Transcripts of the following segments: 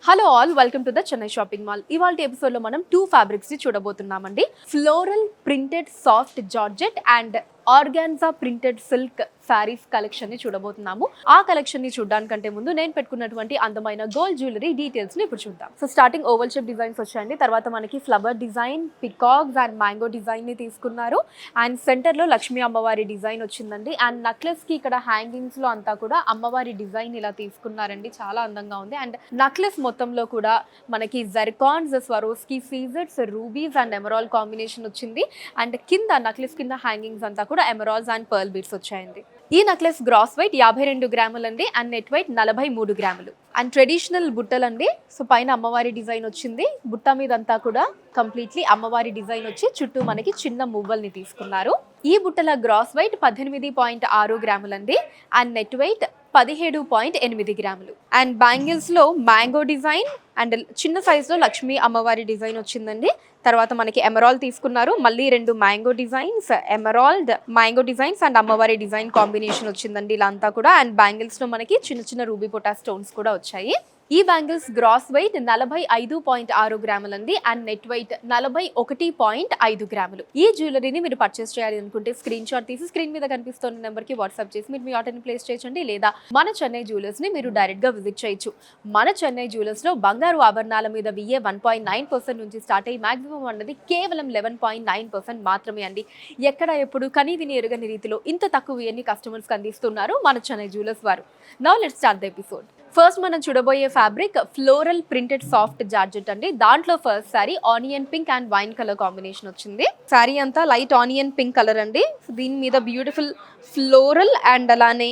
Hello all, welcome to the Chennai shopping mall. ఇవాళ ఎపిసోడ్లో మనం 2 ఫ్యాబ్రిక్స్ ని చూడబోతున్నామండి. Floral printed soft georgette and organza printed silk saris collection ని చూడబోతున్నాము. ఆ కలెక్షన్ ని చూడడానికంటే ముందు నేను పెట్టుకున్నటువంటి అందమైన గోల్డ్ జ్యువెలరీ డీటెయిల్స్ ని ఇప్పుడు చూద్దాం. So starting oval shape designs వచ్చాయండి. తర్వాత మనకి flower design, peacocks and mango design ని తీసుకున్నారు. అండ్ సెంటర్ లో లక్ష్మీ అమ్మవారి డిజైన్ వచ్చిందండి. అండ్ నక్లెస్ కి ఇక్కడ హ్యాంగింగ్స్ లో అంతా కూడా అమ్మవారి డిజైన్ ఇలా తీసుకున్నారండి. చాలా అందంగా ఉంది. అండ్ నక్లెస్ మొత్తంలో కూడా మనకి జెర్కాన్స్, స్వరోస్కి, సీజెట్స్, రూబీస్ అండ్ ఎమరాల్ కాంబినేషన్ వచ్చింది. అండ్ కింద నక్లెస్ కింద హ్యాంగింగ్స్ అంతా కూడా ఎమరాల్స్ అండ్ పర్ల్ బీడ్స్ వచ్చాయండి. ఈ నక్లెస్ గ్రాస్ వెయిట్ 52 గ్రాములు అండి. అండ్ నెట్ వెయిట్ 43 గ్రాములు. And traditional బుట్టలండి. సో పైన అమ్మవారి డిజైన్ వచ్చింది. బుట్ట మీద అంతా కూడా కంప్లీట్లీ అమ్మవారి డిజైన్ వచ్చి చుట్టూ మనకి చిన్న మువ్వల్ని తీసుకున్నారు. ఈ బుట్టల గ్రాస్ వెయిట్ 18.6 గ్రాములండి. అండ్ నెట్ వెయిట్ 17.8 గ్రాములు. అండ్ బ్యాంగిల్స్ లో మ్యాంగో డిజైన్ అండ్ చిన్న సైజ్ లో లక్ష్మీ అమ్మవారి డిజైన్ వచ్చిందండి. తర్వాత మనకి ఎమరాల్డ్ తీసుకున్నారు. మళ్ళీ 2 mango designs, emerald, mango designs and అమ్మవారి డిజైన్ కాంబినేషన్ వచ్చిందండి ఇలా అంతా కూడా. అండ్ బ్యాంగిల్స్ లో మనకి చిన్న చిన్న రూబీ పొటా స్టోన్స్ కూడా వచ్చాయి. ఈ బ్యాంగిల్స్ గ్రాస్ వెయిట్ 45.6 గ్రాములండి. అండ్ నెట్ వెయిట్ 41.5 గ్రాములు. ఈ జ్యువెలరీని మీరు పర్చేస్ చేయాలి అనుకుంటే స్క్రీన్ షాట్ తీసి స్క్రీన్ మీద కనిపిస్తున్న నెంబర్ కి వాట్సాప్ చేసి మీరు మీ ఆర్డర్ని ప్లేస్ చేయొచ్చండి. లేదా మన చెన్నై జ్యువెలర్స్ ని మీరు డైరెక్ట్ గా విజిట్ చేయొచ్చు. మన చెన్నై జ్యువెలర్స్ లో బంగారు ఆభరణాల మీద VA 1.9% నుంచి స్టార్ట్ అయ్యి మాక్సిమం అన్నది కేవలం 11.9% మాత్రమే అండి. ఎక్కడ ఎప్పుడు కనీ విని ఎరుగని రీతిలో ఇంత తక్కువ VA ని కస్టమర్స్ కి అందిస్తున్నారు మన చెన్నై జ్యువెలర్స్ వారు. Now let's start the episode. First మనం చూడబోయే fabric floral printed soft georgette అండి. దాంట్లో first sorry onion pink and wine colour combination వచ్చింది. సారీ అంతా లైట్ ఆనియన్ పింక్ కలర్ అండి. దీని మీద బ్యూటిఫుల్ ఫ్లోరల్ అండ్ అలానే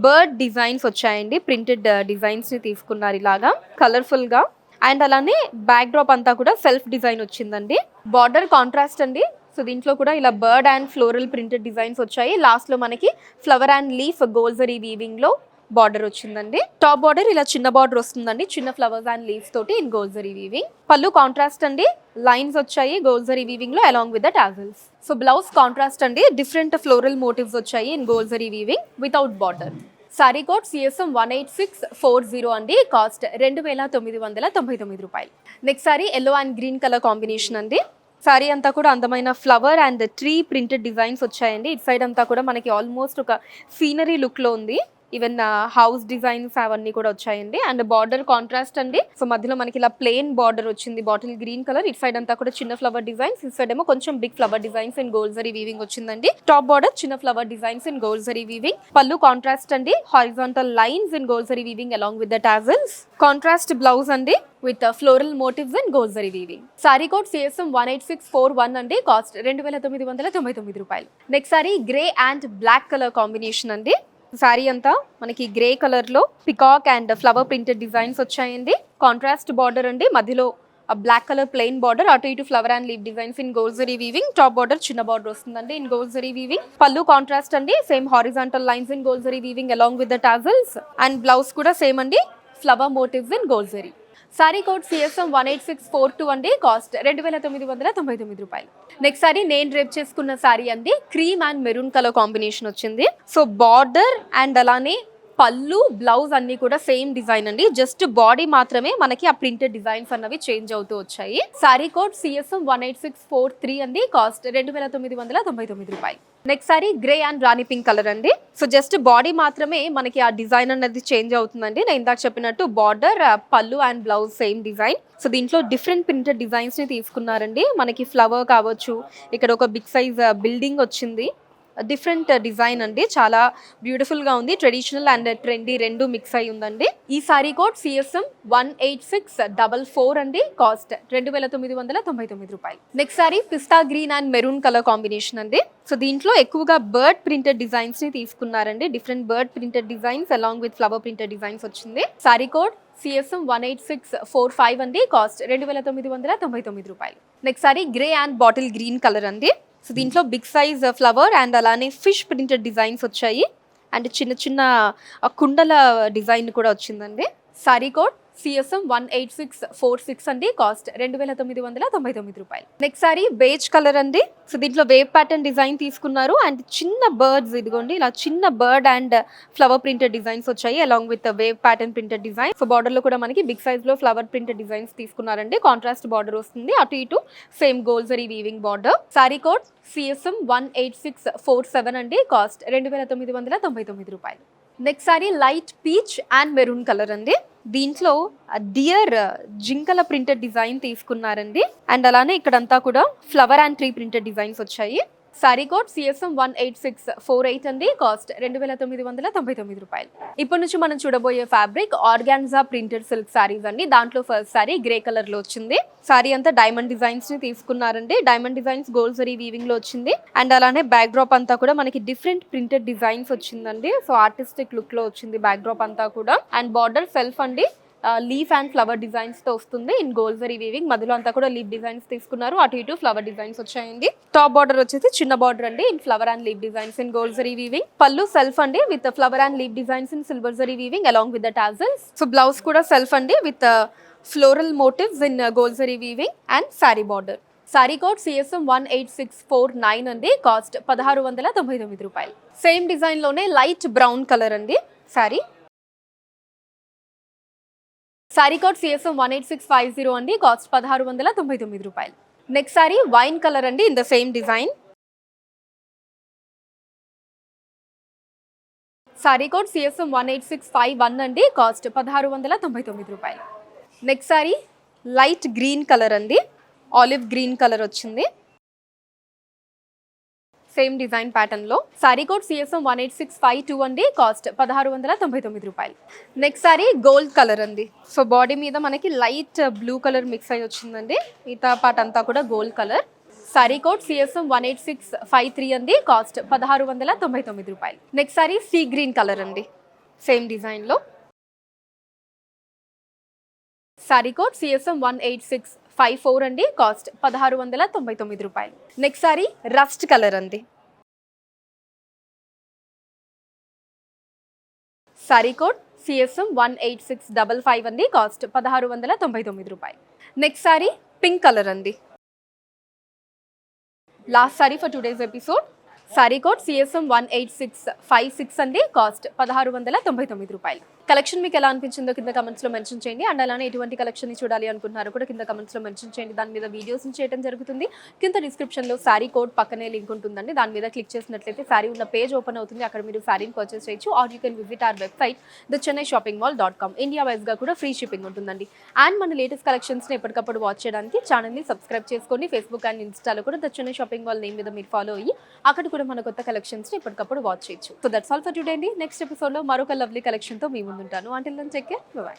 బర్డ్ డిజైన్స్ వచ్చాయండి. ప్రింటెడ్ డిజైన్స్ ని తీసుకున్నారు ఇలాగా కలర్ఫుల్ గా. అండ్ అలానే బ్యాక్ డ్రాప్ అంతా కూడా సెల్ఫ్ డిజైన్ వచ్చిందండి. బార్డర్ కాంట్రాస్ట్ అండి. సో దీంట్లో కూడా ఇలా bird and floral printed designs వచ్చాయి. లాస్ట్ లో మనకి ఫ్లవర్ అండ్ లీఫ్ గోల్జరీ వీవింగ్ లో బార్డర్ వచ్చిందండి. టాప్ బార్డర్ ఇలా చిన్న బార్డర్ వస్తుందండి. చిన్న ఫ్లవర్స్ అండ్ లీవ్స్ తోటి ఇన్ గోల్జరీ వీవింగ్. పళ్ళు కాంట్రాస్ట్ అండి. లైన్స్ వచ్చాయి గోల్జరీ వీవింగ్ లో along with the tassels. So blouse contrast అండి. డిఫరెంట్ ఫ్లోరల్ మోటివ్స్ వచ్చాయి ఇన్ గోల్జరీ weaving without border. Sari code CSM 18640 అండి. కాస్ట్ 2999 రూపాయలు. Next sorry yellow and green colour combination అండి. సారీ అంతా కూడా అందమైన flower and tree printed designs వచ్చాయండి. ఇటు సైడ్ అంతా కూడా మనకి ఆల్మోస్ట్ ఒక సీనరీ లుక్ లో ఉంది. ఈవెన్ హౌస్ డిజైన్స్ అవన్నీ కూడా వచ్చాయండి. అండ్ బార్డర్ కాంట్రాస్ట్ అండి. సో మధ్యలో మనకి ఇలా ప్లెయిన్ బార్డర్ వచ్చింది బాటిల్ గ్రీన్ కలర్. ఇటు సైడ్ అంతా కూడా చిన్న ఫ్లవర్ డిజైన్స్, ఇటు సైడ్ ఏమో కొంచెం బిగ్ ఫ్లవర్ డిజైన్స్ ఇన్ గోల్జరీ వీవింగ్ వచ్చిందండి. టాప్ బార్డర్ చిన్న ఫ్లవర్ డిజైన్స్ ఇన్ గోల్జరీ వీవింగ్. పళ్ళు కాంట్రాస్ట్ అండి. హారిజాంటల్ లైన్స్ ఇన్ గోల్జరీ weaving along with the tassels. Contrast blouse అండి విత్ ఫ్లోరల్ మోటివ్స్ అండ్ గోల్జరీ వీవింగ్. సారీ కోడ్ CSM 18641 అండి. కాస్ట్ 2999 రూపాయలు. Next sari grey and black colour combination అండి. సారీ అంతా మనకి గ్రే కలర్ లో peacock and flower printed designs వచ్చాయండి. కాంట్రాస్ట్ బార్డర్ అండి. మధ్యలో బ్లాక్ కలర్ ప్లెయిన్ బార్డర్, అటు ఇటు flower and leaf designs in గోల్జరీ వీవింగ్. టాప్ బార్డర్ చిన్న బార్డర్ వస్తుందండి ఇన్ గోల్జరీ వీవింగ్. పళ్ళు కాంట్రాస్ట్ అండి. సేమ్ హారిజాంటల్ లైన్స్ ఇన్ గోల్జరీ weaving along with the tassels. And blouse కూడా సేమ్ అండి flower motifs in గోల్జరీ. Sorry code CSM 18642 అండి. కాస్ట్ 2999 రూపాయలు. నెక్స్ట్ సారీ నేను రేప్ చేసుకున్న సారీ అండి. Cream and maroon colour combination వచ్చింది. సో బార్డర్ అండ్ అలానే పళ్ళు బ్లౌజ్ అన్ని కూడా సేమ్ డిజైన్ అండి. జస్ట్ బాడీ మాత్రమే మనకి ఆ ప్రింటెడ్ డిజైన్స్ అన్నవి చేంజ్ అవుతూ వచ్చాయి. సారీ కోడ్ CSM 18643 అండి. కాస్ట్ 2999 రూపాయలు. Next sari grey and Rani pink colour అండి. సో జస్ట్ బాడీ మాత్రమే మనకి ఆ డిజైన్ అనేది చేంజ్ అవుతుందండి. నేను ఇందాక చెప్పినట్టు బార్డర్, పళ్ళు and blouse same design. So దీంట్లో డిఫరెంట్ ప్రింటెడ్ డిజైన్స్ ని తీసుకున్నారండి. మనకి ఫ్లవర్ కావచ్చు, ఇక్కడ ఒక బిగ్ సైజ్ బిల్డింగ్ వచ్చింది. డిఫరెంట్ డిజైన్ అండి. చాలా బ్యూటిఫుల్ గా ఉంది. ట్రెడిషనల్ అండ్ ట్రెండీ రెండు మిక్స్ అయి ఉందండి. ఈ సారీ కోడ్ CSM 18644 అండి. కాస్ట్ 2999 రూపాయలు. Next sorry pista green and maroon colour combination అండి. సో దీంట్లో ఎక్కువగా బర్డ్ ప్రింటెడ్ డిజైన్స్ ని తీసుకున్నారండి. Different bird printed designs along with flower printed designs వచ్చింది. సారీ కోడ్ CSM 18645 అండి. కాస్ట్ 2999 రూపాయలు. Next sari grey and bottle green colour అండి. So దీంట్లో బిగ్ సైజ్ ఫ్లవర్ అండ్ అలానే ఫిష్ ప్రింటెడ్ డిజైన్స్ వచ్చాయి. అండ్ చిన్న చిన్న కుండల డిజైన్ కూడా వచ్చిందండి. సారీ కోడ్ CSM 18646 అండి, కాస్ట్ 2999 రూపాయలు. నెక్స్ట్ సారీ బేజ్ కలర్ అండి. సో దీంట్లో వేవ్ ప్యాటర్న్ డిజైన్ తీసుకున్నారు అండ్ చిన్న బర్డ్స్, ఇదిగోండి ఇలా చిన్న bird and flower printed designs వచ్చాయి along with wave pattern printed design. So border లో కూడా మనకి బిగ్ సైజ్ లో ఫ్లవర్ ప్రింటెడ్ డిజైన్స్ తీసుకున్నారండి. కాంట్రాస్ట్ బార్డర్ వస్తుంది, అటు ఇటు సేమ్ గోల్జరీ weaving border. Sari code CSM 18647 అండి, కాస్ట్ 2999 రూపాయలు. Next sari light peach and maroon colour అండి. దీంట్లో డియర్ జింకల ప్రింటెడ్ డిజైన్ తీసుకున్నారండి అండ్ అలానే ఇక్కడంతా కూడా flower and tree printed designs వచ్చాయి. సారీ కోడ్ CSM 18648 అండి, కాస్ట్ 2999 రూపాయలు. ఇప్పటి నుంచి మనం చూడబోయే fabric organza printed silk saris అండి. దాంట్లో ఫస్ట్ సారీ గ్రే కలర్ లో వచ్చింది. సారీ అంతా డైమండ్ డిజైన్స్ ని తీసుకున్నారండి. Diamond designs gold zari weaving లో వచ్చింది అండ్ అలానే బ్యాక్ డ్రాప్ అంతా కూడా మనకి డిఫరెంట్ ప్రింటెడ్ డిజైన్స్ వచ్చిందండి. సో ఆర్టిస్టిక్ లుక్ లో వచ్చింది బ్యాక్ డ్రాప్ అంతా కూడా. అండ్ బార్డర్ సెల్ఫ్ అండి లీఫ్ అండ్ ఫ్లవర్ డిజైన్స్ తో వస్తుంది ఇన్ గోల్డ్ జరీ వీవింగ్. మధ్యలో అంతా కూడా లీఫ్ డిజైన్స్ తీసుకున్నారు, అటు ఇటు ఫ్లవర్ డిజైన్స్ వచ్చాయండి. టాప్ బార్డర్ వచ్చేసి చిన్న బార్డర్ అండి in flower and leaf designs in gold zari weaving. Pallu self అండి with flower and leaf designs in silver zari weaving along with the tassels. So blouse కూడా సెల్ఫ్ అండి with floral motifs in gold zari weaving and sari border. Sari code CSM 18649 అండి, cost 1699 రూపాయలు. Same design లోనే light brown colour అండి sari. Sorry code CSM 18650 అండి, cost 1699 రూపాయలు. Next sorry wine colour అండి in the same design. Sorry code CSM 18651 అండి, cost 1699 రూపాయలు. Next sari light green colour అండి, ఆలివ్ గ్రీన్ కలర్ వచ్చింది సేమ్ డిజైన్ ప్యాటర్న్ లో. సారీ కోడ్ CSM 18652 అండి, కాస్ట్ 1699 రూపాయలు. నెక్స్ట్ సారీ గోల్డ్ కలర్ అండి. సో బాడీ మీద మనకి లైట్ బ్లూ కలర్ మిక్స్ అయ్యి వచ్చిందండి, మిగతా పార్ట్ అంతా కూడా gold colour. Sorry code CSM 18653 అండి, కాస్ట్ 1699 రూపాయలు. Next sorry sea green colour అండి సేమ్ డిజైన్ లో. సారీ కోడ్ CSM 18654 అండి, కాస్ట్ 1699 రూపాయలు. నెక్స్ట్ సారీ రస్ట్ కలర్ అండి. సారీ కోడ్ CSM 18655 అండి, కాస్ట్ 1699 రూపాయలు. నెక్స్ట్ సారీ పింక్ కలర్ అండి. Last sorry for today's episode. Sorry code CSM 18656 అండి, cost 1699 రూపాయలు. కలెక్షన్ మీకు ఎలా అనిపించిందో కింద కమెంట్స్ లో మెన్షన్ చేయండి అండ్ అలానే ఎటువంటి కలెక్షన్ ని చూడాలి అనుకుంటున్నారో కూడా కింద కమెంట్స్ లో మెన్షన్ చేయండి. దాని మీద వీడియోస్ చేయడం జరుగుతుంది. కింద డిస్క్రిప్షన్ లో సారీ కోడ్ పక్కనే లింక్ ఉంటుందండి, దాని మీద క్లిక్ చేసినట్లయితే సారీ ఉన్న పేజ్ ఓపెన్ అవుతుంది. అక్కడ మీరు సారీని పర్చేస్ చేయొచ్చు or you can visit our website thechennai-shoppingmall.com. India wise గా కూడా ఫ్రీ షిప్పింగ్ ఉంటుందండి. అండ్ మన లేటెస్ట్ కలెక్షన్స్ ని ఎప్పటికప్పుడు వాచ్ చేయడానికి ఛానల్ ని సబ్స్క్రైబ్ చేసుకోండి. ఫేస్బుక్ అండ్ ఇన్స్టాలో కూడా the Chennai shopping mall name మీద మీరు ఫాలో అయ్యి అక్కడ కూడా మన కొత్త కలెక్షన్స్ ని ఎప్పటికప్పుడు వాచ్ చేయొచ్చు. So that's all for today అండి. నెక్స్ట్ ఎపిసోడ్ లో మరొక లవ్లీ కలెక్షన్ తో మీ ముందుంటాను. Until then take care, bye by.